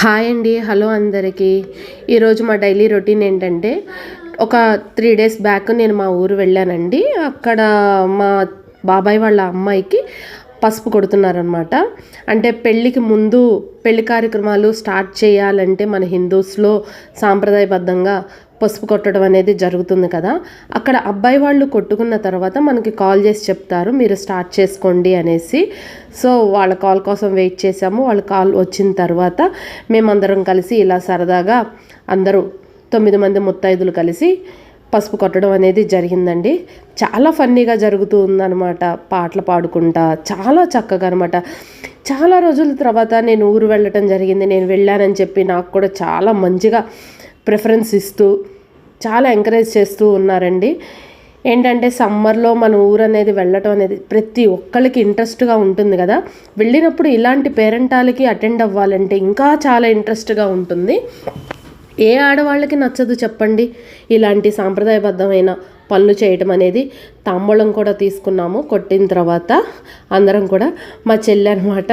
Hi అండి, hello అందరికీ. ఈరోజు మా డైలీ రొటీన్ ఏంటంటే, ఒక 3 డేస్ బ్యాక్ నేను మా ఊరు వెళ్ళానండి. అక్కడ మా బాబాయ్ వాళ్ళ అమ్మాయికి పసుపు కొడుతున్నారనమాట. అంటే పెళ్ళికి ముందు పెళ్లి కార్యక్రమాలు స్టార్ట్ చేయాలంటే మన హిందూస్లో సాంప్రదాయబద్ధంగా పసుపు కొట్టడం అనేది జరుగుతుంది కదా. అక్కడ అబ్బాయి వాళ్ళు కొట్టుకున్న తర్వాత మనకి కాల్ చేసి చెప్తారు, మీరు స్టార్ట్ చేసుకోండి అనేసి. సో వాళ్ళ కాల్ కోసం వెయిట్ చేసాము. వాళ్ళ కాల్ వచ్చిన తర్వాత మేమందరం కలిసి ఇలా సరదాగా అందరూ 9 మంది ముత్తైదులు కలిసి పసుపు కొట్టడం అనేది జరిగిందండి. చాలా ఫన్నీగా జరుగుతూ ఉందన్నమాట. పాటలు పాడుకుంటా చాలా చక్కగా అనమాట. చాలా రోజుల తర్వాత నేను ఊరు వెళ్ళటం జరిగింది. నేను వెళ్ళానని చెప్పి నాకు కూడా చాలా మంచిగా ప్రిఫరెన్స్ ఇస్తూ చాలా ఎంకరేజ్ చేస్తూ ఉన్నారండి. ఏంటంటే సమ్మర్లో మన ఊరు అనేది వెళ్ళటం అనేది ప్రతి ఒక్కళ్ళకి ఇంట్రెస్ట్గా ఉంటుంది కదా. వెళ్ళినప్పుడు ఇలాంటి పేరెంటాలకి అటెండ్ అవ్వాలంటే ఇంకా చాలా ఇంట్రెస్ట్గా ఉంటుంది. ఏ ఆడవాళ్ళకి నచ్చదు చెప్పండి ఇలాంటి సాంప్రదాయబద్ధమైన పనులు చేయటం అనేది. తాంబూలం కూడా తీసుకున్నాము. కొట్టిన తర్వాత అందరం కూడా మా చెల్లి అనమాట